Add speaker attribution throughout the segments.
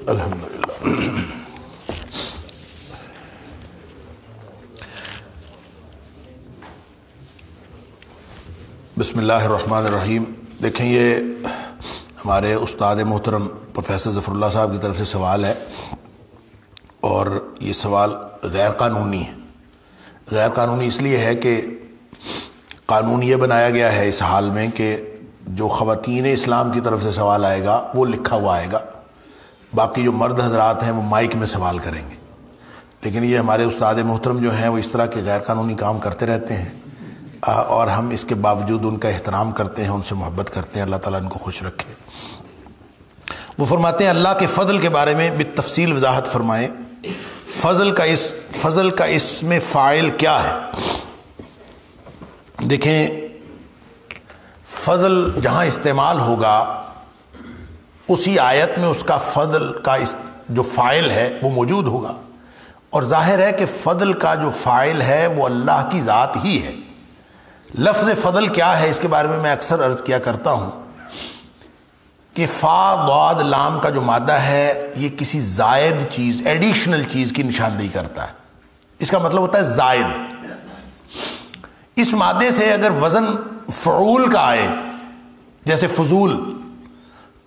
Speaker 1: الحمدللہ۔ بسم اللہ الرحمن الرحیم۔ دیکھیں، یہ ہمارے استاد محترم پروفیسر ظفر اللہ صاحب کی طرف سے سوال ہے، اور یہ سوال غیر قانونی ہے۔ غیر قانونی اس لیے ہے کہ قانون یہ بنایا گیا ہے اس حال میں کہ جو خواتین اسلام کی طرف سے سوال آئے گا وہ لکھا ہوا آئے گا، باقی جو مرد حضرات ہیں وہ مائک میں سوال کریں گے۔ لیکن یہ ہمارے استاد محترم جو ہیں وہ اس طرح کے غیر قانونی کام کرتے رہتے ہیں، اور ہم اس کے باوجود ان کا احترام کرتے ہیں، ان سے محبت کرتے ہیں۔ اللہ تعالیٰ ان کو خوش رکھے۔ وہ فرماتے ہیں اللہ کے فضل کے بارے میں بالتفصیل وضاحت فرمائیں۔ فضل کا اسم فاعل کیا ہے؟ دیکھیں، فضل جہاں استعمال ہوگا اسی آیت میں اس کا فضل کا جو فاعل ہے وہ موجود ہوگا، اور ظاہر ہے کہ فضل کا جو فاعل ہے وہ اللہ کی ذات ہی ہے۔ لفظ فضل کیا ہے اس کے بارے میں اکثر عرض کیا کرتا ہوں کہ فا ضاد لام کا جو مادہ ہے یہ کسی زائد چیز، ایڈیشنل چیز کی نشاندہی کرتا ہے۔ اس کا مطلب ہوتا ہے زائد۔ اس مادے سے اگر وزن فعول کا آئے جیسے فضول،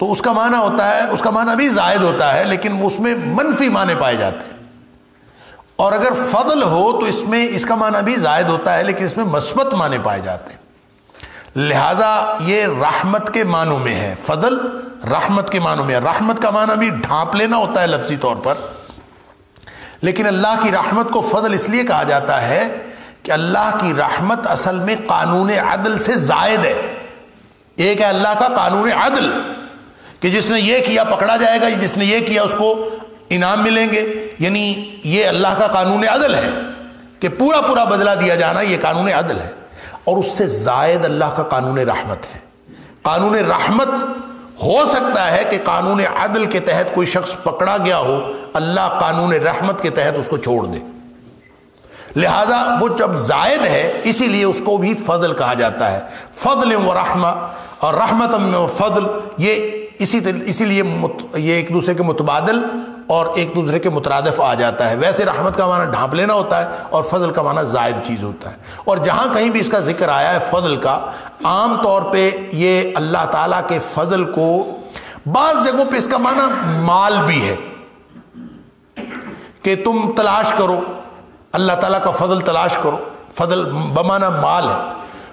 Speaker 1: تو اس کا معنی ہوتا ہے، اس کا معنی بھی زائد ہوتا ہے لیکن اس میں منفی معنی پائے جاتے ہیں۔ اور اگر فضل ہو تو اس میں اس کا معنی بھی زائد ہوتا ہے لیکن اس میں مثبت معنی پائے جاتے ہیں۔ لہٰذا یہ رحمت کے معنوں میں ہے، فضل رحمت کے معنوں میں ہے۔ رحمت کا معنی بھی ڈھانپ لینا ہوتا ہے لفظی طور پر، لیکن اللہ کی رحمت کو فضل اس لیے کہا جاتا ہے کہ اللہ کی رحمت اصل میں قانون عدل سے زائد ہے۔ ایک ہے اللہ کا قانون عدل کہ جس نے یہ کیا پکڑا جائے گا، جس نے یہ کیا اس کو انعام ملیں گے، یعنی یہ اللہ کا قانون عدل ہے کہ پورا پورا بدلہ دیا جانا، یہ قانون عدل ہے۔ اور اس سے زائد اللہ کا قانون رحمت ہے۔ قانون رحمت ہو سکتا ہے کہ قانون عدل کے تحت کوئی شخص پکڑا گیا ہو، اللہ قانون رحمت کے تحت اس کو چھوڑ دے، لہذا وہ جب زائد ہے اسی لیے اس کو بھی فضل کہا جاتا ہے۔ فضل و رحمہ اور رحمت و فضل، یہ اسی لیے یہ ایک دوسرے کے متبادل اور ایک دوسرے کے مترادف آ جاتا ہے۔ ویسے رحمت کا معنی ڈھانپ لینا ہوتا ہے اور فضل کا معنی زائد چیز ہوتا ہے۔ اور جہاں کہیں بھی اس کا ذکر آیا ہے فضل کا، عام طور پہ یہ اللہ تعالیٰ کے فضل کو، بعض جگہوں پہ اس کا معنی مال بھی ہے کہ تم تلاش کرو، اللہ تعالیٰ کا فضل تلاش کرو، فضل بمعنی مال ہے،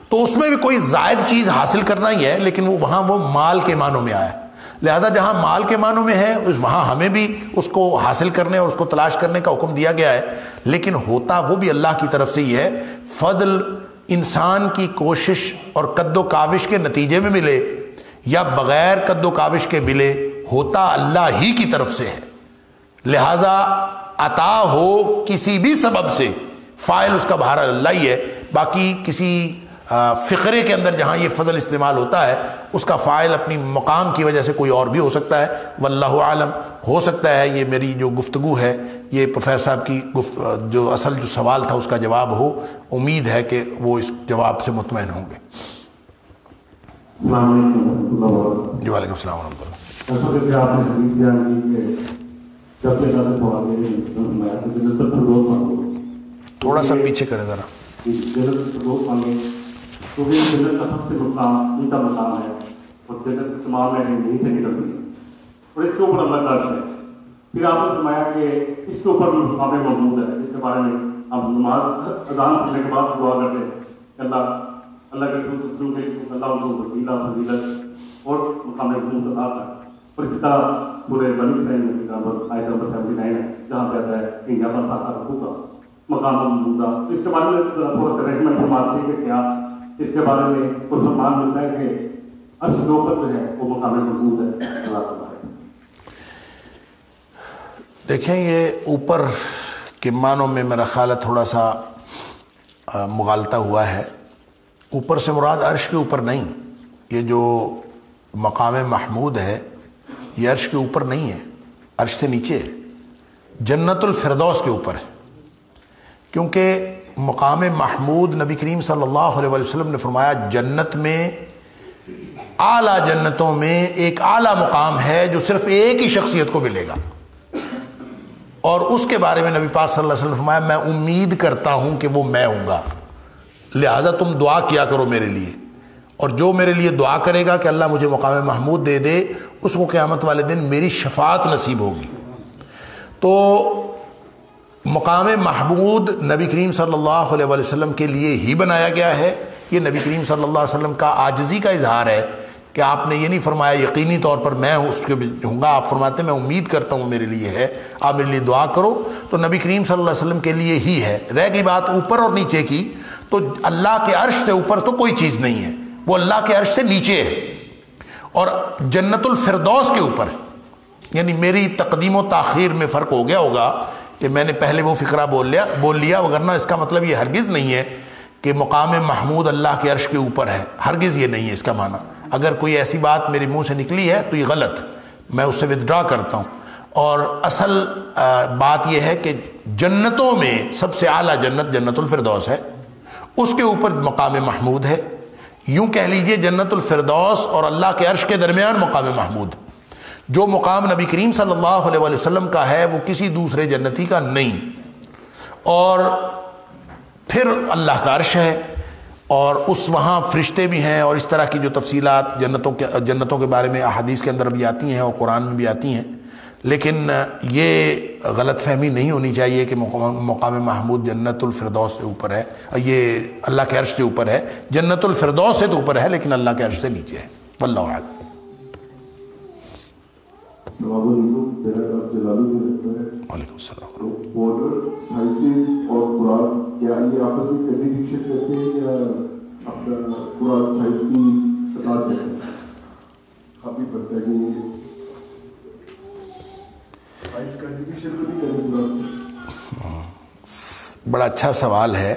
Speaker 1: تو اس میں بھی کوئی زائد چیز حاصل کرنا ہی ہے، لیکن وہاں وہ مال کے معنوں میں آیا ہے۔ لہذا جہاں مال کے معنوں میں ہے وہاں ہمیں بھی اس کو حاصل کرنے اور اس کو تلاش کرنے کا حکم دیا گیا ہے، لیکن ہوتا وہ بھی اللہ کی طرف سے ہی ہے۔ فضل انسان کی کوشش اور قد و کاوش کے نتیجے میں ملے یا بغیر قد و کاوش کے ملے، ہوتا اللہ ہی کی طرف سے ہے۔ لہذا عطا ہو کسی بھی سبب سے، فاعل اس کا بہرحال اللہ ہی ہے۔ باقی کسی فقرے کے اندر جہاں یہ فضل استعمال ہوتا ہے اس کا فاعل اپنی مقام کی وجہ سے کوئی اور بھی ہو سکتا ہے، واللہ عالم۔ ہو سکتا ہے یہ میری جو گفتگو ہے یہ پروفیسر صاحب کی جو اصل جو سوال تھا اس کا جواب ہو، امید ہے کہ وہ اس جواب سے مطمئن ہوں گے۔
Speaker 2: السلام علیکم ورحمۃ اللہ وبرکاتہ۔
Speaker 1: جی وعلیکم السلام ورحمۃ اللہ۔
Speaker 2: جیسا کہ آپ نے حدیث بیان کی کہ جب سے زیادہ
Speaker 1: تھوڑا سا پیچھے کریں ذرا۔
Speaker 2: تو یہ جنت کا سب سے مقام ان کا مقام ہے، اور جنت تمام میں نہیں سے نکلتی ہے، اور اس کے اوپر اللہ کا عرش ہے۔ پھر آپ نے فرمایا کہ اس کے اوپر مقام موجود ہے، جس کے بارے میں ہم نماز اذان پڑھنے کے بعد دعا کرتے ہیں کہ اللہ کے رسول کے اللہ کو وسیلہ فضیلت اور مقام محمود عطا کر۔ اور اس طرح پورے بنی اسرائیل میں آیت نمبر 79 ہے جہاں پہ آتا ہے کہ یہاں پر ساتھ رکھوں کا مقام موجودہ۔ اس کے بارے میں تھوڑا سا ریکمنڈ فرماتے ہیں کہ کیا اس کے بارے میں کوئی فرمان ملتا ہے کہ عرش کے اوپر جو ہے وہ مقام موجود ہے؟ اللہ تعالیٰ
Speaker 1: دیکھیں، یہ اوپر کے معنوں میں میرا خیال ہے تھوڑا سا مغالطہ ہوا ہے۔ اوپر سے مراد عرش کے اوپر نہیں، یہ جو مقام محمود ہے یہ عرش کے اوپر نہیں ہے، عرش سے نیچے ہے، جنت الفردوس کے اوپر ہے، کیونکہ مقام محمود نبی کریم صلی اللہ علیہ وسلم نے فرمایا جنت میں، اعلیٰ جنتوں میں ایک اعلیٰ مقام ہے جو صرف ایک ہی شخصیت کو ملے گا، اور اس کے بارے میں نبی پاک صلی اللہ علیہ وسلم نے فرمایا میں امید کرتا ہوں کہ وہ میں ہوں گا، لہٰذا تم دعا کیا کرو میرے لیے، اور جو میرے لیے دعا کرے گا کہ اللہ مجھے مقام محمود دے دے، اس کو قیامت والے دن میری شفاعت نصیب ہوگی۔ تو مقام محمود نبی کریم صلی اللہ علیہ وسلم کے لیے ہی بنایا گیا ہے۔ یہ نبی کریم صلی اللہ علیہ وسلم کا عاجزی کا اظہار ہے کہ آپ نے یہ نہیں فرمایا یقینی طور پر میں اس کے ہوں گا، آپ فرماتے ہیں میں امید کرتا ہوں میرے لیے ہے، آپ میرے لیے دعا کرو۔ تو نبی کریم صلی اللہ علیہ وسلم کے لیے ہی ہے۔ رہ گئی بات اوپر اور نیچے کی، تو اللہ کے عرش سے اوپر تو کوئی چیز نہیں ہے، وہ اللہ کے عرش سے نیچے ہے اور جنت الفردوس کے اوپر ہے۔ یعنی میری تقدیم و تاخیر میں فرق ہو گیا ہوگا کہ میں نے پہلے وہ فقرہ بول لیا، وگرنہ اس کا مطلب یہ ہرگز نہیں ہے کہ مقام محمود اللہ کے عرش کے اوپر ہے، ہرگز یہ نہیں ہے اس کا معنی۔ اگر کوئی ایسی بات میرے منہ سے نکلی ہے تو یہ غلط، میں اس سے ودڈرا کرتا ہوں۔ اور اصل بات یہ ہے کہ جنتوں میں سب سے اعلیٰ جنت جنت الفردوس ہے، اس کے اوپر مقام محمود ہے۔ یوں کہہ لیجئے جنت الفردوس اور اللہ کے عرش کے درمیان مقام محمود، جو مقام نبی کریم صلی اللہ علیہ وسلم کا ہے وہ کسی دوسرے جنتی کا نہیں۔ اور پھر اللہ کا عرش ہے، اور اس وہاں فرشتے بھی ہیں، اور اس طرح کی جو تفصیلات جنتوں کے بارے میں احادیث کے اندر بھی آتی ہیں اور قرآن میں بھی آتی ہیں۔ لیکن یہ غلط فہمی نہیں ہونی چاہیے کہ مقام محمود جنت الفردوس سے اوپر ہے، یہ اللہ کے عرش سے اوپر ہے۔ جنت الفردوس سے تو اوپر ہے لیکن اللہ کے عرش سے نیچے ہے۔ واللہ اعلم۔
Speaker 3: السلام علیکم، میرا جلالی میں رہتا ہے۔
Speaker 1: وعلیکم السلام۔
Speaker 3: ماڈرن سائنسز اور قرآن کیا یہ آپس میں کنٹریڈکشن کرتے ہیں یا اپنا قرآن سائنس کی اطاعت کرتے ہیں؟ آپ بھی پڑھتے ہیں کہ سائنس کنٹریبیوشن تو نہیں کرے قرآن سے؟
Speaker 1: بڑا اچھا سوال ہے۔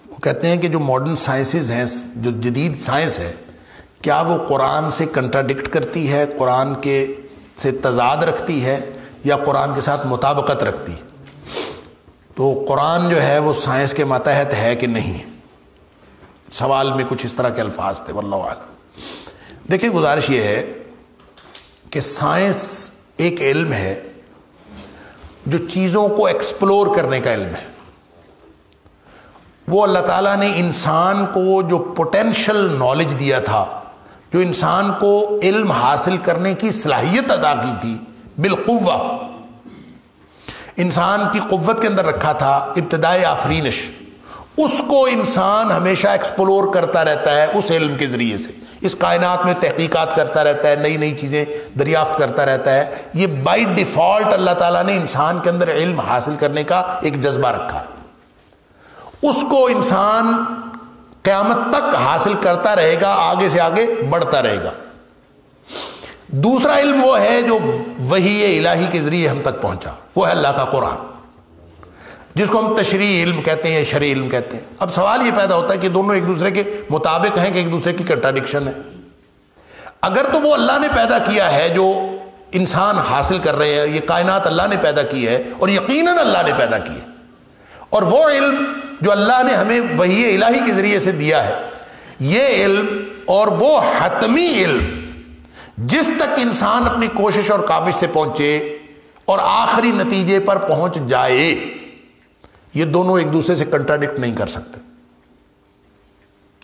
Speaker 1: وہ کہتے ہیں کہ جو ماڈرن سائنسز ہیں، جو جدید سائنس ہے، کیا وہ قرآن سے کنٹراڈکٹ کرتی ہے، قرآن کے سے تضاد رکھتی ہے یا قرآن کے ساتھ مطابقت رکھتی ہے؟ تو قرآن جو ہے وہ سائنس کے ماتحت ہے کہ نہیں؟ سوال میں کچھ اس طرح کے الفاظ تھے، واللہ اعلم۔ دیکھیں، گزارش یہ ہے کہ سائنس ایک علم ہے جو چیزوں کو ایکسپلور کرنے کا علم ہے۔ وہ اللہ تعالیٰ نے انسان کو جو پوٹینشل نالج دیا تھا، جو انسان کو علم حاصل کرنے کی صلاحیت عطا کی تھی بالقوہ، انسان کی قوت کے اندر رکھا تھا ابتدائی آفرینش، اس کو انسان ہمیشہ ایکسپلور کرتا رہتا ہے اس علم کے ذریعے سے، اس کائنات میں تحقیقات کرتا رہتا ہے، نئی نئی چیزیں دریافت کرتا رہتا ہے۔ یہ بائی ڈیفالٹ اللہ تعالیٰ نے انسان کے اندر علم حاصل کرنے کا ایک جذبہ رکھا ہے، اس کو انسان قیامت تک حاصل کرتا رہے گا، آگے سے آگے بڑھتا رہے گا۔ دوسرا علم وہ ہے جو وحی الہی کے ذریعے ہم تک پہنچا، وہ ہے اللہ کا قرآن، جس کو ہم تشریعی علم کہتے ہیں، شرعی علم کہتے ہیں۔ اب سوال یہ پیدا ہوتا ہے کہ دونوں ایک دوسرے کے مطابق ہیں کہ ایک دوسرے کی کنٹراڈکشن ہے؟ اگر تو وہ اللہ نے پیدا کیا ہے جو انسان حاصل کر رہے ہیں، یہ کائنات اللہ نے پیدا کی ہے اور یقیناً اللہ نے پیدا کی ہے، اور وہ علم جو اللہ نے ہمیں وحی الہی کے ذریعے سے دیا ہے، یہ علم اور وہ حتمی علم جس تک انسان اپنی کوشش اور کاوش سے پہنچے اور آخری نتیجے پر پہنچ جائے، یہ دونوں ایک دوسرے سے کنٹراڈکٹ نہیں کر سکتے۔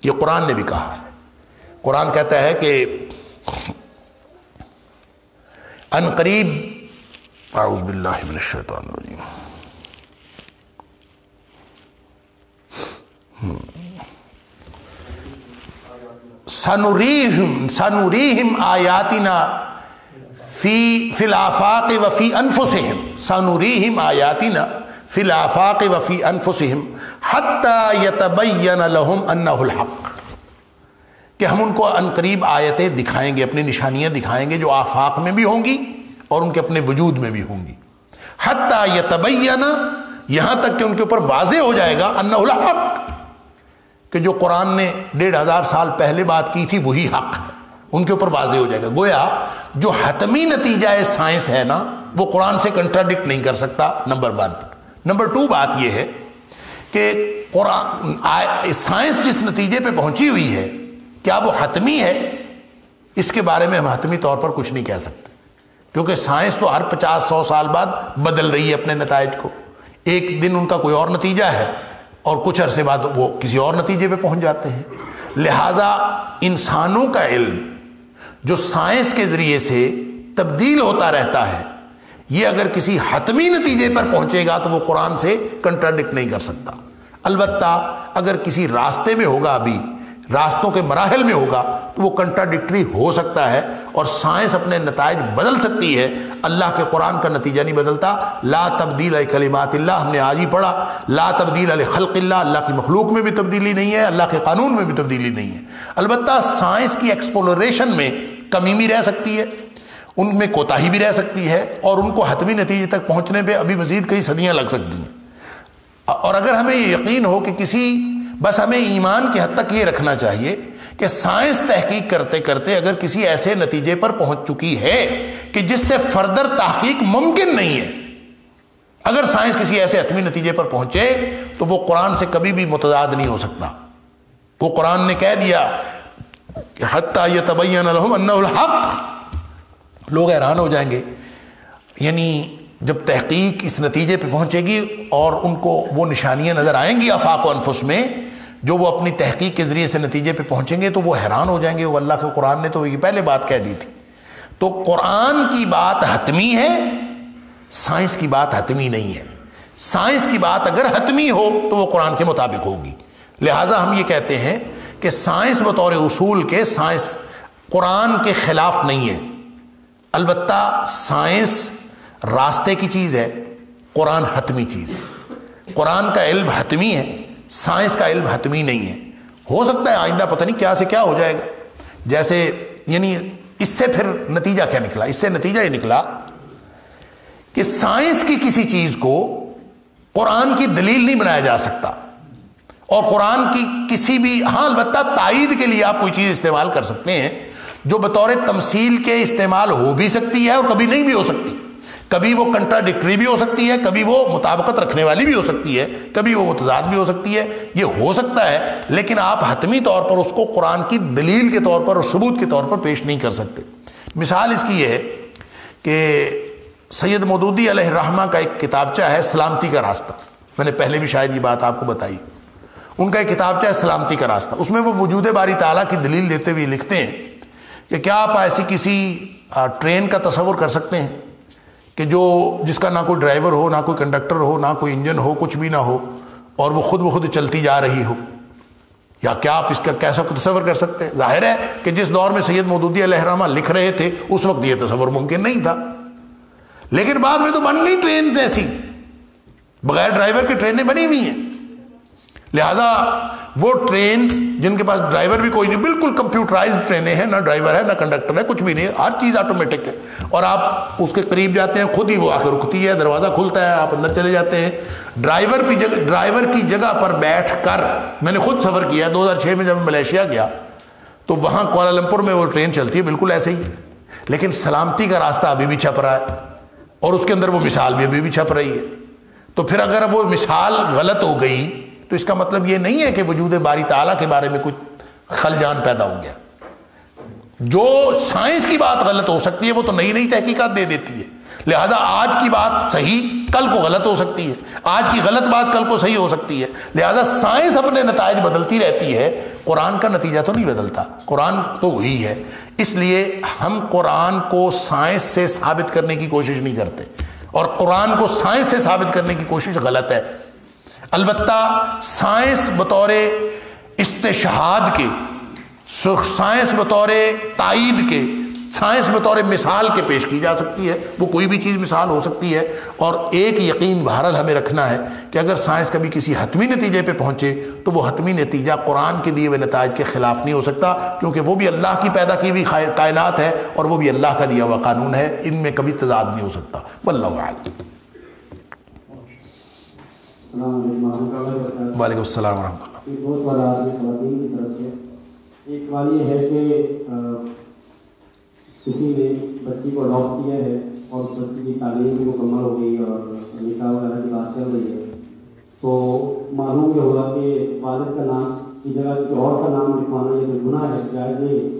Speaker 1: یہ قرآن نے بھی کہا ہے۔ قرآن کہتا ہے کہ ان قریب، اعوذ باللہ من الشیطان الرجیم، سنریہم آیاتنا فی الآفاق وفی انفسہم، سنریہم آیاتنا فی الآفاق وفی انفسہم حتی یتبین لہم انہ الحق، کہ ہم ان کو ان قریب آیتیں دکھائیں گے، اپنی نشانیاں دکھائیں گے جو آفاق میں بھی ہوں گی اور ان کے اپنے وجود میں بھی ہوں گی، حتی یتبین، یہاں تک کہ ان کے اوپر واضح ہو جائے گا انہ الحق، کہ جو قرآن نے 1500 سال پہلے بات کی تھی وہی حق ہے، ان کے اوپر واضح ہو جائے گا۔ گویا جو حتمی نتیجہ سائنس ہے نا، وہ قرآن سے کنٹراڈکٹ نہیں کر سکتا، نمبر 1۔ نمبر 2 بات یہ ہے کہ قرآن سائنس جس نتیجے پہ پہنچی ہوئی ہے، کیا وہ حتمی ہے؟ اس کے بارے میں ہم حتمی طور پر کچھ نہیں کہہ سکتے، کیونکہ سائنس تو ہر 50-100 سال بعد بدل رہی ہے اپنے نتائج کو. ایک دن ان کا کوئی اور نتیجہ ہے اور کچھ عرصے بعد وہ کسی اور نتیجے پہ پہنچ جاتے ہیں. لہٰذا انسانوں کا علم جو سائنس کے ذریعے سے تبدیل ہوتا رہتا ہے، یہ اگر کسی حتمی نتیجے پر پہنچے گا تو وہ قرآن سے کنٹراڈکٹ نہیں کر سکتا. البتہ اگر کسی راستے میں ہوگا، ابھی راستوں کے مراحل میں ہوگا، تو وہ کنٹراڈکٹری ہو سکتا ہے اور سائنس اپنے نتائج بدل سکتی ہے. اللہ کے قرآن کا نتیجہ نہیں بدلتا. لا تبدیل کلمات اللہ، ہم نے آج ہی پڑھا، لا تبدیل لخلق اللہ، اللہ کی مخلوق میں بھی تبدیلی نہیں ہے، اللہ کے قانون میں بھی تبدیلی نہیں ہے. البتہ سائنس کی ایکسپلوریشن میں کمی بھی رہ سکتی ہے، ان میں کوتاہی بھی رہ سکتی ہے، اور ان کو حتمی نتیجے تک پہنچنے پہ ابھی مزید کئی صدیاں لگ سکتی ہیں. اور اگر ہمیں یہ یقین ہو کہ بس ہمیں ایمان کی حد تک یہ رکھنا چاہیے کہ سائنس تحقیق کرتے کرتے اگر کسی ایسے نتیجے پر پہنچ چکی ہے کہ جس سے فردر تحقیق ممکن نہیں ہے، اگر سائنس کسی ایسے حتمی نتیجے پر پہنچے تو وہ قرآن سے کبھی بھی متضاد نہیں ہو سکتا. وہ قرآن نے کہہ دیا حتی یتبین لہم انہ الحق. لوگ حیران ہو جائیں گے، یعنی جب تحقیق اس نتیجے پہ پہنچے گی اور ان کو وہ نشانیاں نظر آئیں گی آفاق و انفس میں جو وہ اپنی تحقیق کے ذریعے سے نتیجے پہ پہنچیں گے، تو وہ حیران ہو جائیں گے. وہ اللہ کے قرآن نے تو یہ پہلے بات کہہ دی تھی. تو قرآن کی بات حتمی ہے، سائنس کی بات حتمی نہیں ہے. سائنس کی بات اگر حتمی ہو تو وہ قرآن کے مطابق ہوگی. لہٰذا ہم یہ کہتے ہیں کہ سائنس بطور اصول کے سائنس قرآن کے خلاف نہیں ہے. البتہ سائنس راستے کی چیز ہے، قرآن حتمی چیز ہے. قرآن کا علم حتمی ہے، سائنس کا علم حتمی نہیں ہے. ہو سکتا ہے آئندہ پتہ نہیں کیا سے کیا ہو جائے گا. جیسے یعنی اس سے پھر نتیجہ کیا نکلا؟ اس سے نتیجہ یہ نکلا کہ سائنس کی کسی چیز کو قرآن کی دلیل نہیں بنایا جا سکتا، اور قرآن کی کسی بھی البتہ تائید کے لیے آپ کوئی چیز استعمال کر سکتے ہیں جو بطور تمثیل کے استعمال ہو بھی سکتی ہے اور کبھی نہیں بھی ہو سکتی. کبھی وہ کنٹراڈکٹری بھی ہو سکتی ہے، کبھی وہ مطابقت رکھنے والی بھی ہو سکتی ہے، کبھی وہ متضاد بھی ہو سکتی ہے. یہ ہو سکتا ہے، لیکن آپ حتمی طور پر اس کو قرآن کی دلیل کے طور پر اور ثبوت کے طور پر پیش نہیں کر سکتے. مثال اس کی یہ ہے کہ سید مودودی علیہ الرحمہ کا ایک کتابچہ ہے سلامتی کا راستہ. میں نے پہلے بھی شاید یہ بات آپ کو بتائی. ان کا ایک کتابچہ ہے سلامتی کا راستہ. اس میں وہ وجود باری تعالیٰ کی دلیل دیتے ہوئے لکھتے ہیں کہ کیا آپ ایسی کسی ٹرین کا تصور کر سکتے ہیں کہ جس کا نہ کوئی ڈرائیور ہو، نہ کوئی کنڈکٹر ہو، نہ کوئی انجن ہو، کچھ بھی نہ ہو، اور وہ خود بخود چلتی جا رہی ہو؟ یا کیا آپ اس کا کیسا تصور کر سکتے ہیں؟ ظاہر ہے کہ جس دور میں سید مودودی علیہ الرحمہ لکھ رہے تھے اس وقت یہ تصور ممکن نہیں تھا، لیکن بعد میں تو بن گئی ٹرین ایسی، بغیر ڈرائیور کی ٹرینیں بنی ہوئی ہیں. لہذا وہ ٹرینز جن کے پاس ڈرائیور بھی کوئی نہیں، بالکل کمپیوٹرائزڈ ٹرینیں ہیں، نہ ڈرائیور ہے نہ کنڈکٹر ہے، کچھ بھی نہیں ہے، ہر چیز آٹومیٹک ہے. اور آپ اس کے قریب جاتے ہیں خود ہی وہ آ کے رکتی ہے، دروازہ کھلتا ہے، آپ اندر چلے جاتے ہیں. ڈرائیور کی جگہ پر بیٹھ کر میں نے خود سفر کیا. 2006 میں جب میں ملیشیا گیا تو وہاں کوالالمپور میں وہ ٹرین چلتی ہے بالکل ایسے ہی، لیکن سلامتی کا راستہ ابھی بھی چھپ رہا ہے اور اس کے اندر وہ مثال بھی ابھی بھی چھپ رہی ہے. تو پھر اگر وہ مثال غلط ہو گئی تو اس کا مطلب یہ نہیں ہے کہ وجود باری تعالیٰ کے بارے میں کچھ خلجان پیدا ہو گیا. جو سائنس کی بات غلط ہو سکتی ہے وہ تو نئی نئی تحقیقات دے دیتی ہے. لہٰذا آج کی بات صحیح کل کو غلط ہو سکتی ہے، آج کی غلط بات کل کو صحیح ہو سکتی ہے. لہٰذا سائنس اپنے نتائج بدلتی رہتی ہے، قرآن کا نتیجہ تو نہیں بدلتا. قرآن تو وہی ہے. اس لیے ہم قرآن کو سائنس سے ثابت کرنے کی کوشش نہیں کرتے، اور قرآن کو سائنس سے ثابت کرنے کی کوشش غلط ہے. البتہ سائنس بطور استشہاد کے، سائنس بطور تائید کے، سائنس بطور مثال کے پیش کی جا سکتی ہے. وہ کوئی بھی چیز مثال ہو سکتی ہے. اور ایک یقین بہرحال ہمیں رکھنا ہے کہ اگر سائنس کبھی کسی حتمی نتیجے پہ پہنچے تو وہ حتمی نتیجہ قرآن کے دیے ہوئے نتائج کے خلاف نہیں ہو سکتا، کیونکہ وہ بھی اللہ کی پیدا کی ہوئی کائنات ہے اور وہ بھی اللہ کا دیا ہوا قانون ہے. ان میں کبھی تضاد نہیں ہو سکتا. واللہ اعلم. وعلیکم السلام ورحمۃ اللہ.
Speaker 4: ایک بہت بڑا آدمی خواتین کی طرف سے ایک سوال یہ ہے کہ کسی نے بچی کو اڈاپٹ کیا ہے اور اس بچی کی تعلیم بھی مکمل ہو گئی اور نکاح وغیرہ کی بات چل رہی ہے، تو معلوم یہ ہوگا کہ والد کا نام کی جگہ کسی اور کا نام لکھوانا یہ کوئی گناہ ہے، جائز نہیں.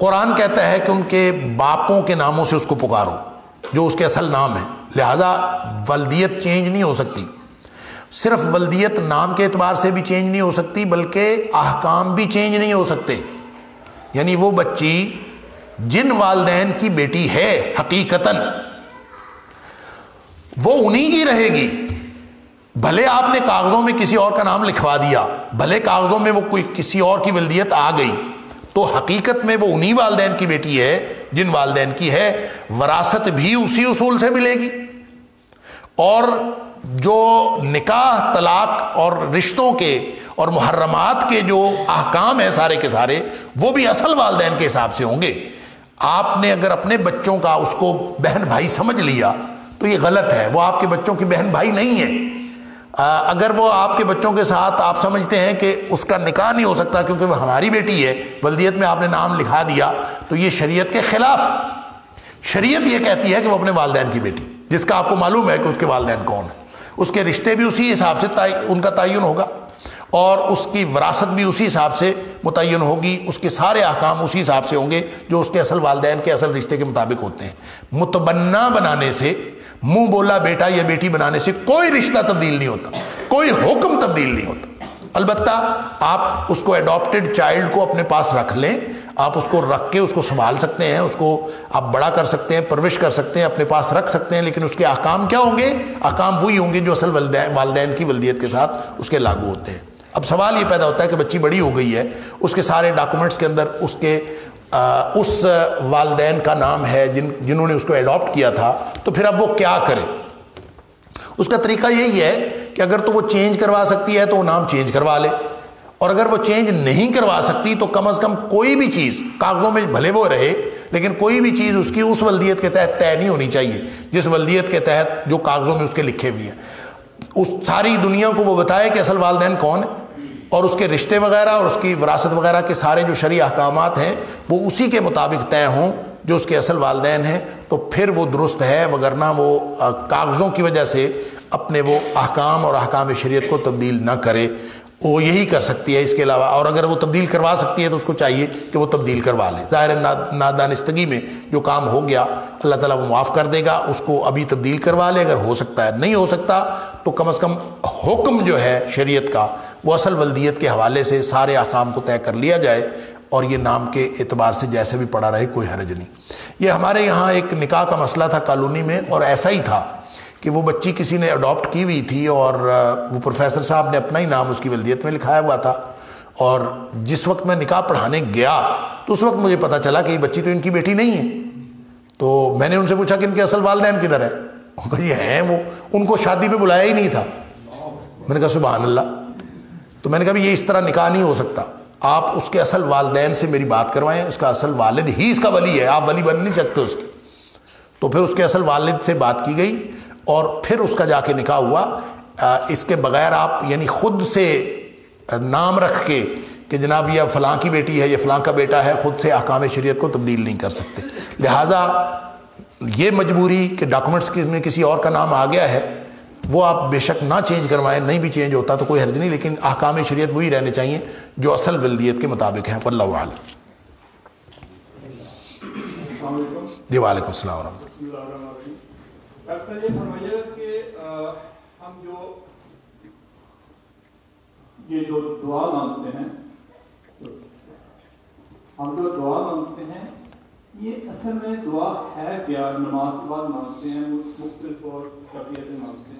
Speaker 1: قرآن کہتا ہے کہ ان کے باپوں کے ناموں سے اس کو پکارو جو اس کے اصل نام ہے، لہذا ولدیت چینج نہیں ہو سکتی. صرف ولدیت نام کے اعتبار سے بھی چینج نہیں ہو سکتی بلکہ احکام بھی چینج نہیں ہو سکتے. یعنی وہ بچی جن والدین کی بیٹی ہے حقیقتاً وہ انہی کی رہے گی، بھلے آپ نے کاغذوں میں کسی اور کا نام لکھوا دیا، بھلے کاغذوں میں وہ کوئی کسی اور کی ولدیت آ گئی، تو حقیقت میں وہ انہی والدین کی بیٹی ہے جن والدین کی ہے. وراثت بھی اسی اصول سے ملے گی، اور جو نکاح طلاق اور رشتوں کے اور محرمات کے جو احکام ہیں سارے کے سارے وہ بھی اصل والدین کے حساب سے ہوں گے. آپ نے اگر اپنے بچوں کا اس کو بہن بھائی سمجھ لیا تو یہ غلط ہے، وہ آپ کے بچوں کی بہن بھائی نہیں ہیں. اگر وہ آپ کے بچوں کے ساتھ آپ سمجھتے ہیں کہ اس کا نکاح نہیں ہو سکتا کیونکہ وہ ہماری بیٹی ہے، ولدیت میں آپ نے نام لکھا دیا، تو یہ شریعت کے خلاف. شریعت یہ کہتی ہے کہ وہ اپنے والدین کی بیٹی جس کا آپ کو معلوم ہے کہ اس کے والدین کون ہیں، اس کے رشتے بھی اسی حساب سے ان کا تعین ہوگا اور اس کی وراثت بھی اسی حساب سے متعین ہوگی، اس کے سارے احکام اسی حساب سے ہوں گے جو اس کے اصل والدین کے اصل رشتے کے مطابق ہوتے ہیں. متبنہ بنانے سے، منہ بولا بیٹا یا بیٹی بنانے سے کوئی رشتہ تبدیل نہیں ہوتا، کوئی حکم تبدیل نہیں ہوتا. البتہ آپ اس کو ایڈاپٹڈ چائلڈ کو اپنے پاس رکھ لیں، آپ اس کو رکھ کے اس کو سنبھال سکتے ہیں، اس کو آپ بڑا کر سکتے ہیں، پرورش کر سکتے ہیں، اپنے پاس رکھ سکتے ہیں، لیکن اس کے احکام کیا ہوں گے؟ احکام وہی ہوں گے جو اصل والدین کی ولدیت کے ساتھ اس کے لاگو ہوتے ہیں. اب سوال یہ پیدا ہوتا ہے کہ بچی بڑی ہو گئی ہے، اس کے سارے ڈاکومنٹس کے اندر اس والدین کا نام ہے جنہوں نے اس کو ایڈاپٹ کیا تھا، تو پھر اب وہ کیا کرے؟ اس کا طریقہ یہی ہے کہ اگر تو وہ چینج کروا سکتی ہے تو وہ نام چینج کروا لے، اور اگر وہ چینج نہیں کروا سکتی تو کم از کم کوئی بھی چیز کاغذوں میں بھلے وہ رہے لیکن کوئی بھی چیز اس کی اس ولدیت کے تحت طے نہیں ہونی چاہیے جس ولدیت کے تحت جو کاغذوں میں اس کے لکھے ہوئے ہیں. اس ساری دنیا کو وہ بتائے کہ اصل والدین کون ہیں، اور اس کے رشتے وغیرہ اور اس کی وراثت وغیرہ کے سارے جو شرعی احکامات ہیں وہ اسی کے مطابق طے ہوں جو اس کے اصل والدین ہیں، تو پھر وہ درست ہے. وگرنہ وہ کاغذوں کی وجہ سے اپنے وہ احکام اور احکام شریعت کو تبدیل نہ کرے. وہ یہی کر سکتی ہے، اس کے علاوہ اور اگر وہ تبدیل کروا سکتی ہے تو اس کو چاہیے کہ وہ تبدیل کروا لے. ظاہر نادانستگی میں جو کام ہو گیا اللہ تعالیٰ وہ معاف کر دے گا، اس کو ابھی تبدیل کروا لے. اگر ہو سکتا ہے، نہیں ہو سکتا تو کم از کم حکم جو ہے شریعت کا وہ اصل ولدیت کے حوالے سے سارے احکام کو طے کر لیا جائے، اور یہ نام کے اعتبار سے جیسے بھی پڑا رہے کوئی حرج نہیں. یہ ہمارے یہاں ایک نکاح کا مسئلہ تھا کالونی میں، اور ایسا ہی تھا کہ وہ بچی کسی نے اڈاپٹ کی ہوئی تھی اور وہ پروفیسر صاحب نے اپنا ہی نام اس کی ولدیت میں لکھایا ہوا تھا. اور جس وقت میں نکاح پڑھانے گیا تو اس وقت مجھے پتہ چلا کہ یہ بچی تو ان کی بیٹی نہیں ہے. تو میں نے ان سے پوچھا کہ ان کے اصل والدین کدھر ہیں؟ وہ کہ یہ ہیں، وہ ان کو شادی پہ بلایا ہی نہیں تھا. میں نے کہا سبحان اللہ. تو میں نے کہا بھی یہ اس طرح نکاح نہیں ہو سکتا، آپ اس کے اصل والدین سے میری بات کروائیں، اس کا اصل والد ہی اس کا ولی ہے، آپ ولی بن نہیں سکتے اس کے. تو پھر اس کے اصل والد سے بات کی گئی اور پھر اس کا جا کے نکاح ہوا. اس کے بغیر آپ یعنی خود سے نام رکھ کے کہ جناب یہ فلاں کی بیٹی ہے، یہ فلاں کا بیٹا ہے، خود سے احکام شریعت کو تبدیل نہیں کر سکتے. لہٰذا یہ مجبوری کہ ڈاکومنٹس میں کسی اور کا نام آ گیا ہے وہ آپ بے شک نہ چینج کروائیں، نہیں بھی چینج ہوتا تو کوئی حرج نہیں، لیکن احکام شریعت وہی رہنے چاہیے جو اصل ولدیت کے مطابق ہیں. واللہ اعلم. جی وعلیکم السلام ورحمۃ اللہ.
Speaker 5: ڈاکٹر یہ فرمائیے کہ ہم جو دعا مانگتے ہیں، یہ اصل میں دعا ہے کیا؟ نماز کے بعد مانگتے ہیں، مختلف اور کیفیتیں مانگتے ہیں.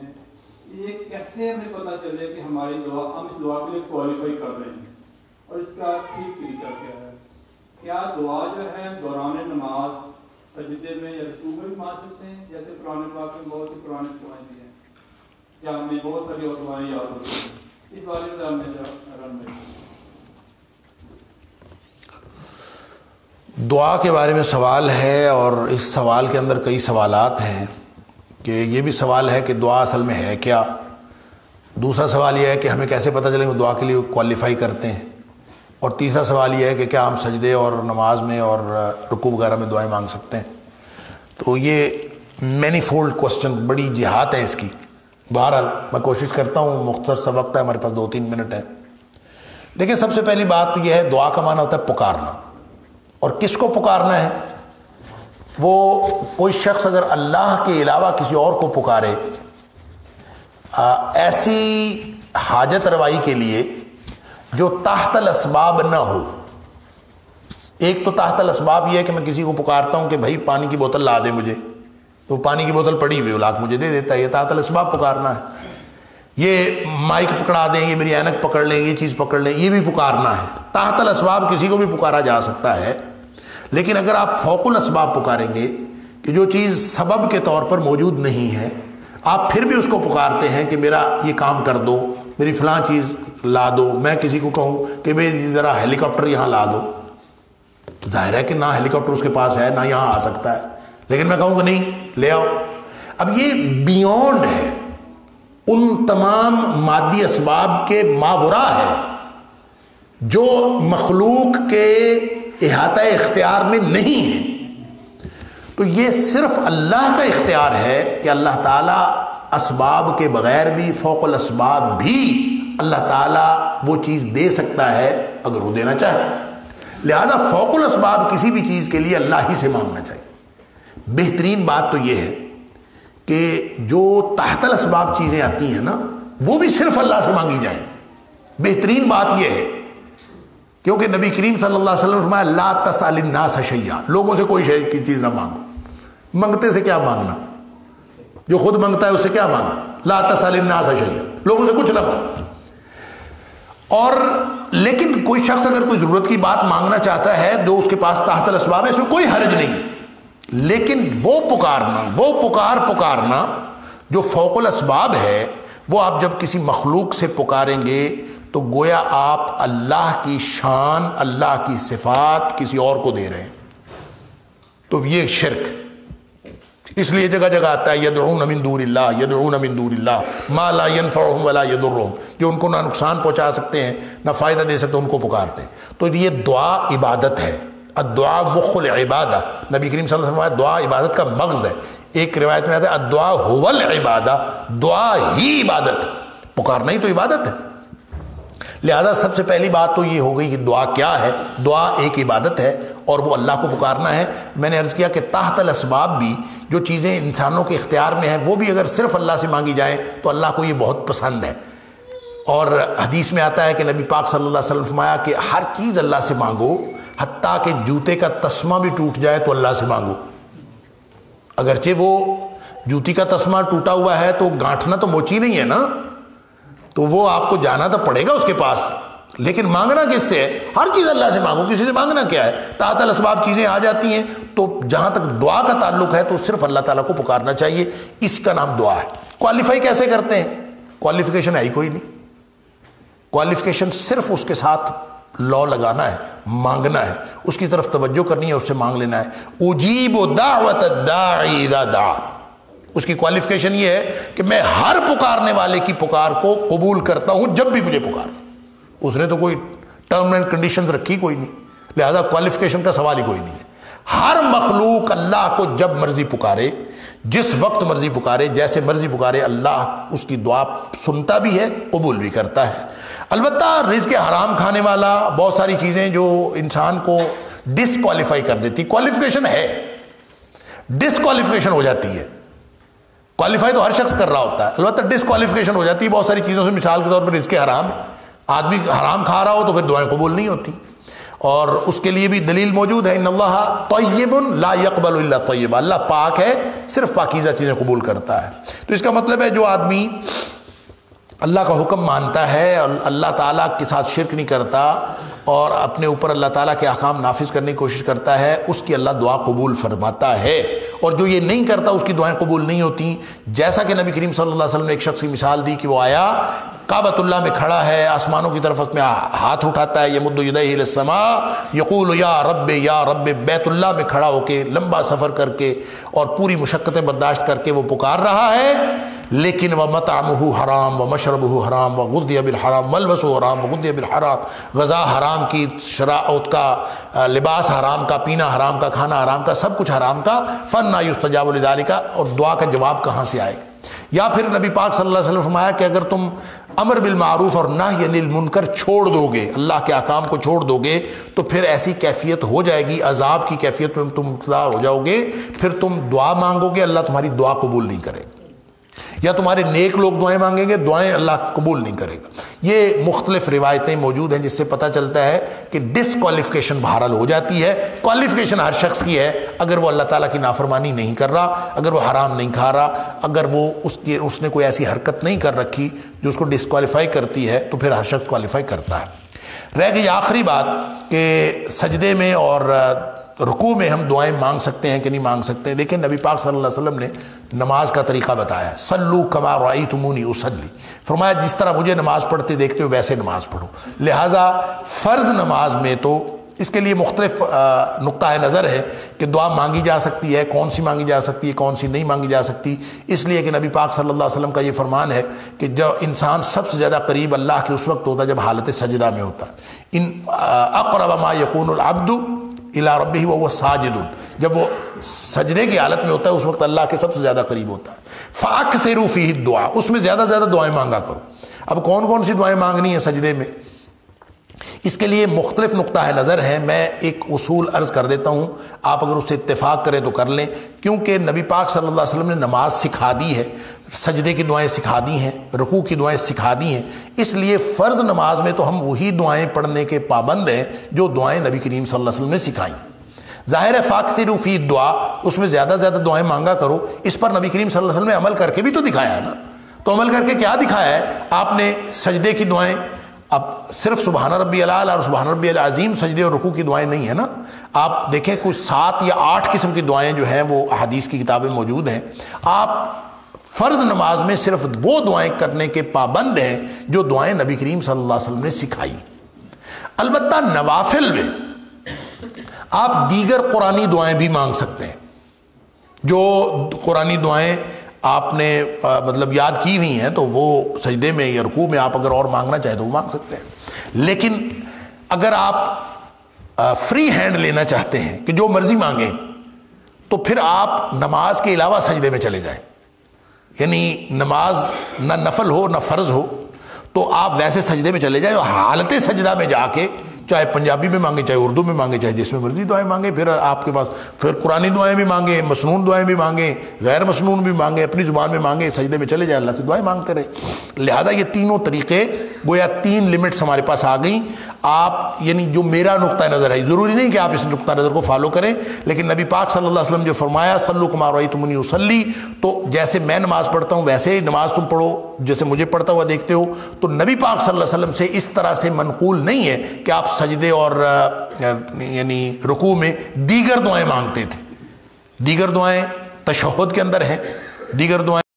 Speaker 5: یہ کیسے ہمیں پتہ چلے کہ ہماری دعا، ہم اس دعا کے لیے کوالیفائی کر رہے ہیں، اور اس کا ٹھیک طریقہ کیا ہے؟ کیا دعا جو ہے دوران نماز سجدے میں یا رکوع میں بھی مانگ سکتے ہیں؟ جیسے قرآن پاک میں بہت سی قرآن دعائیں دی ہیں، یا ہمیں بہت ساری اور دعائیں یاد ہوتی ہیں، اس بارے میں ہمیں
Speaker 1: دعا کے بارے میں سوال ہے، اور اس سوال کے اندر کئی سوالات ہیں کہ یہ بھی سوال ہے کہ دعا اصل میں ہے کیا. دوسرا سوال یہ ہے کہ ہمیں کیسے پتہ چلے کہ دعا کے لیے کوالیفائی کرتے ہیں. اور تیسرا سوال یہ ہے کہ کیا ہم سجدے اور نماز میں اور رکوع وغیرہ میں دعائیں مانگ سکتے ہیں. تو یہ مینی فولڈ کوسچن، بڑی جہات ہے اس کی. بہرحال میں کوشش کرتا ہوں، مختصر سا وقت ہے ہمارے پاس، 2-3 منٹ ہے. دیکھیں سب سے پہلی بات یہ ہے دعا کا معنی ہوتا ہے پکارنا. اور کس کو پکارنا ہے؟ وہ کوئی شخص اگر اللہ کے علاوہ کسی اور کو پکارے ایسی حاجت روائی کے لیے جو تحت الاسباب نہ ہو. ایک تو تحت الاسباب یہ ہے کہ میں کسی کو پکارتا ہوں کہ بھائی پانی کی بوتل لا دے مجھے، تو پانی کی بوتل پڑی ہوئی لا کے مجھے دے دیتا ہے، یہ تحت الاسباب پکارنا ہے. یہ مائک پکڑا دیں، یہ میری اینک پکڑ لیں، یہ چیز پکڑ لیں، یہ بھی پکارنا ہے. تحت الاسباب کسی کو بھی پکارا جا سکتا ہے. لیکن اگر آپ فوق الاسباب پکاریں گے کہ جو چیز سبب کے طور پر موجود نہیں ہے، آپ پھر بھی اس کو پکارتے ہیں کہ میرا یہ کام کر دو، میری فلاں چیز لا دو. میں کسی کو کہوں کہ بھائی ذرا ہیلی کاپٹر یہاں لا دو، تو ظاہر ہے کہ نہ ہیلی کاپٹر اس کے پاس ہے نہ یہاں آ سکتا ہے، لیکن میں کہوں کہ نہیں لے آؤ. اب یہ بیونڈ ہے، ان تمام مادی اسباب کے ماورا ہے جو مخلوق کے احاطہ اختیار میں نہیں ہے. تو یہ صرف اللہ کا اختیار ہے کہ اللہ تعالیٰ اسباب کے بغیر بھی، فوق الاسباب بھی اللہ تعالیٰ وہ چیز دے سکتا ہے اگر وہ دینا چاہے. لہذا فوق الاسباب کسی بھی چیز کے لیے اللہ ہی سے مانگنا چاہیے. بہترین بات تو یہ ہے کہ جو تحت الاسباب چیزیں آتی ہیں نا وہ بھی صرف اللہ سے مانگی جائیں. بہترین بات یہ ہے کیونکہ نبی کریم صلی اللہ علیہ وسلم نے فرمایا لا تسأل الناس شیئا، لوگوں سے کوئی شے کی چیز نہ مانگو. منگتے سے کیا مانگنا، جو خود منگتا ہے اس سے کیا مانگنا. لا تسأل الناس شیئا، لوگوں سے کچھ نہ مانگو. اور لیکن کوئی شخص اگر کوئی ضرورت کی بات مانگنا چاہتا ہے جو اس کے پاس تحت الاسباب ہے، اس میں کوئی حرج نہیں ہے. لیکن وہ پکارنا جو فوق الاسباب ہے، وہ آپ جب کسی مخلوق سے پکاریں گے تو گویا آپ اللہ کی شان، اللہ کی صفات کسی اور کو دے رہے ہیں. تو یہ شرک. اس لیے جگہ جگہ آتا ہے یدعون من دون اللہ، یدعون من دون اللہ ما لا ينفعهم ولا يضرهم، جو ان کو نہ نقصان پہنچا سکتے ہیں نہ فائدہ دے سکتے، ان کو پکارتے ہیں. تو یہ دعا عبادت ہے. الدعاء مخ العبادہ، نبی کریم صلی اللہ علیہ وسلم دعا عبادت کا مغز ہے. ایک روایت میں آتا ہے الدعاء هو العبادہ، دعا ہی عبادت، پکارنا ہی تو عبادت ہے. لہذا سب سے پہلی بات تو یہ ہو گئی کہ دعا کیا ہے. دعا ایک عبادت ہے اور وہ اللہ کو پکارنا ہے. میں نے عرض کیا کہ تحت الاسباب بھی جو چیزیں انسانوں کے اختیار میں ہیں وہ بھی اگر صرف اللہ سے مانگی جائیں تو اللہ کو یہ بہت پسند ہے. اور حدیث میں آتا ہے کہ نبی پاک صلی اللہ علیہ وسلم فرمایا کہ ہر چیز اللہ سے مانگو، حتیٰ کہ جوتے کا تسمہ بھی ٹوٹ جائے تو اللہ سے مانگو. اگرچہ وہ جوتی کا تسمہ ٹوٹا ہوا ہے تو گانٹھنا تو موچی نہیں ہے نا، تو وہ آپ کو جانا تو پڑے گا اس کے پاس، لیکن مانگنا کس سے ہے؟ ہر چیز اللہ سے مانگو. کسی سے مانگنا کیا ہے؟ تحت الاسباب چیزیں آ جاتی ہیں. تو جہاں تک دعا کا تعلق ہے تو صرف اللہ تعالیٰ کو پکارنا چاہیے. اس کا نام دعا ہے. کوالیفائی کیسے کرتے ہیں؟ کوالیفیکیشن ہے ہی کوئی نہیں. کوالیفیکیشن صرف اس کے ساتھ لا لگانا ہے، مانگنا ہے، اس کی طرف توجہ کرنی ہے، اس سے مانگ لینا ہے. اجیب دعوت الداعی اذا دعان. اس کی کوالیفیکیشن یہ ہے کہ میں ہر پکارنے والے کی پکار کو قبول کرتا ہوں جب بھی مجھے پکار. اس نے تو کوئی ٹرم اینڈ کنڈیشنز رکھی کوئی نہیں، لہذا کوالیفیکیشن کا سوال ہی کوئی نہیں ہے. ہر مخلوق اللہ کو جب مرضی پکارے، جس وقت مرضی پکارے، جیسے مرضی پکارے، اللہ اس کی دعا سنتا بھی ہے، قبول بھی کرتا ہے. البتہ رزق حرام کھانے والا، بہت ساری چیزیں جو انسان کو ڈسکوالیفائی کر دیتی. کوالیفیکیشن ہے، ڈسکوالیفیکیشن ہو جاتی ہے. کوالیفائی تو ہر شخص کر رہا ہوتا ہے، البتہ ڈسکوالیفیکیشن ہو جاتی ہے بہت ساری چیزوں سے. مثال کے طور پر رزق حرام ہے، آدمی حرام کھا رہا ہو تو پھر دعائیں قبول نہیں ہوتی، اور اس کے لیے بھی دلیل موجود ہے ان اللہ طیب لا یقبل الا طیبا. اللہ پاک ہے، صرف پاکیزہ چیزیں قبول کرتا ہے. تو اس کا مطلب ہے جو آدمی اللہ کا حکم مانتا ہے اور اللہ تعالیٰ کے ساتھ شرک نہیں کرتا اور اپنے اوپر اللہ تعالیٰ کے احکام نافذ کرنے کی کوشش کرتا ہے، اس کی اللہ دعا قبول فرماتا ہے. اور جو یہ نہیں کرتا اس کی دعائیں قبول نہیں ہوتی. جیسا کہ نبی کریم صلی اللہ علیہ وسلم نے ایک شخص کی مثال دی کہ وہ آیا کعبۃ اللہ میں کھڑا ہے، آسمانوں کی طرف میں ہاتھ اٹھاتا ہے، یمد یدیہ الی السماء یقول یا رب یا رب. بیت اللہ میں کھڑا ہو کے لمبا سفر کر کے اور پوری مشقتیں برداشت کر کے وہ پکار رہا ہے، لیکن وَمَطْعَمُهُ حرام وَمَشْرَبُهُ حرام وَغُذِّيَ بِالْحَرَامِ وَمَلْبَسُهُ حرام وَغُذِّيَ بِالْحَرَامِ. غذا حرام کی، شرائط کا، لباس حرام کا، پینا حرام کا، کھانا حرام کا، سب کچھ حرام کا. فَأَنَّىٰ يُسْتَجَابُ لِذَٰلِكَ. اور دعا کا جواب کہاں سے آئے گا؟ یا پھر نبی پاک صلی اللہ علیہ وسلم فرمایا کہ اگر تم امر بالمعروف اور نہی عن المنکر چھوڑ دو گے، اللہ کے احکام کو چھوڑ دو گے، تو پھر ایسی کیفیت ہو جائے گی، عذاب کی کیفیت میں تم مبتلا ہو جاؤ گے، پھر تم دعا مانگو گے، اللہ تمہاری دعا قبول نہیں کرے گا، یا تمہارے نیک لوگ دعائیں مانگیں گے، دعائیں اللہ قبول نہیں کرے گا۔ یہ مختلف روایتیں موجود ہیں جس سے پتہ چلتا ہے کہ ڈسکوالیفیکیشن بہرحال ہو جاتی ہے۔ کوالیفیکیشن ہر شخص کی ہے، اگر وہ اللہ تعالیٰ کی نافرمانی نہیں کر رہا، اگر وہ حرام نہیں کھا رہا، اگر وہ اس نے کوئی ایسی حرکت نہیں کر رکھی جو اس کو ڈسکوالیفائی کرتی ہے، تو پھر ہر شخص کوالیفائی کرتا ہے۔ رہ گئی آخری بات کہ سجدے میں اور رکوع میں ہم دعائیں مانگ سکتے ہیں کہ نہیں مانگ سکتے ہیں۔ دیکھیں نبی پاک صلی اللہ علیہ وسلم نے نماز کا طریقہ بتایا، صلو کما رأیتمونی اصلی، فرمایا جس طرح مجھے نماز پڑھتے دیکھتے ہو ویسے نماز پڑھو۔ لہٰذا فرض نماز میں تو اس کے لیے مختلف نقطہ نظر ہے کہ دعا مانگی جا سکتی ہے، کون سی مانگی جا سکتی ہے، کون سی نہیں مانگی جا سکتی، اس لیے کہ نبی پاک صلی اللہ علیہ وسلم کا یہ فرمان ہے کہ جو انسان سب سے زیادہ قریب اللہ کے اس وقت ہوتا ہے جب حالت سجدہ میں ہوتا ہے۔ ان اقرب ما یکون العبد الی ربہ وہو ساجد، جب وہ سجدے کی حالت میں ہوتا ہے اس وقت اللہ کے سب سے زیادہ قریب ہوتا ہے۔ فاکثروا فیہ الدعاء، اس میں زیادہ زیادہ دعائیں مانگا کرو۔ اب کون کون سی دعائیں مانگنی ہیں سجدے میں، اس کے لیے مختلف نقطہ نظر ہے۔ میں ایک اصول عرض کر دیتا ہوں، آپ اگر اس سے اتفاق کریں تو کر لیں، کیونکہ نبی پاک صلی اللہ علیہ وسلم نے نماز سکھا دی ہے، سجدے کی دعائیں سکھا دی ہیں، رکوع کی دعائیں سکھا دی ہیں، اس لیے فرض نماز میں تو ہم وہی دعائیں پڑھنے کے پابند ہیں جو دعائیں نبی کریم صلی اللہ علیہ وسلم نے سکھائیں۔ ظاہر ہے فاکثروا فی الدعاء، اس میں زیادہ زیادہ دعائیں مانگا کرو، اس پر نبی کریم صلی اللہ علیہ وسلم نے عمل کر کے بھی تو دکھایا ہے نا۔ تو عمل کر کے کیا دکھایا ہے؟ آپ نے سجدے کی دعائیں، اب صرف سبحان ربی الاعلیٰ اور سبحان ربی العظیم سجدے اور رکوع کی دعائیں نہیں ہیں نا، آپ دیکھیں کچھ 7 یا 8 قسم کی دعائیں جو ہیں وہ احادیث کی کتابیں موجود ہیں۔ آپ فرض نماز میں صرف وہ دعائیں کرنے کے پابند ہیں جو دعائیں نبی کریم صلی اللہ علیہ وسلم نے سکھائی۔ البتہ نوافل میں آپ دیگر قرآنی دعائیں بھی مانگ سکتے ہیں، جو قرآنی دعائیں آپ نے مطلب یاد کی ہوئی ہیں تو وہ سجدے میں یا رکوع میں آپ اگر اور مانگنا چاہیں تو وہ مانگ سکتے ہیں۔ لیکن اگر آپ فری ہینڈ لینا چاہتے ہیں کہ جو مرضی مانگیں، تو پھر آپ نماز کے علاوہ سجدے میں چلے جائیں، یعنی نماز نہ نفل ہو نہ فرض ہو تو آپ ویسے سجدے میں چلے جائیں، اور حالت سجدہ میں جا کے چاہے پنجابی میں مانگے، چاہے اردو میں مانگے، چاہے جس میں مرضی دعائیں مانگیں، پھر آپ کے پاس پھر قرآنی دعائیں بھی مانگیں، مسنون دعائیں بھی مانگیں، غیر مسنون بھی مانگیں، اپنی زبان میں مانگیں، سجدے میں چلے جائیں، اللہ سے دعائیں مانگتے رہیں۔ لہٰذا یہ تینوں طریقے گویا 3 لمٹس ہمارے پاس آ گئیں۔ آپ یعنی جو میرا نقطہ نظر ہے، ضروری نہیں کہ آپ اس نقطہ نظر کو فالو کریں، لیکن نبی پاک صلی اللہ علیہ وسلم جو فرمایا صلو کما رأیتمونی اصلی، تو جیسے میں نماز پڑھتا ہوں ویسے ہی نماز تم پڑھو، جیسے مجھے پڑھتا ہوا دیکھتے ہو۔ تو نبی پاک صلی اللہ علیہ وسلم سے اس طرح سے منقول نہیں ہے کہ آپ سجدے اور یعنی رکوع میں دیگر دعائیں مانگتے تھے۔ دیگر دعائیں تشہد کے اندر ہیں، دیگر دعائیں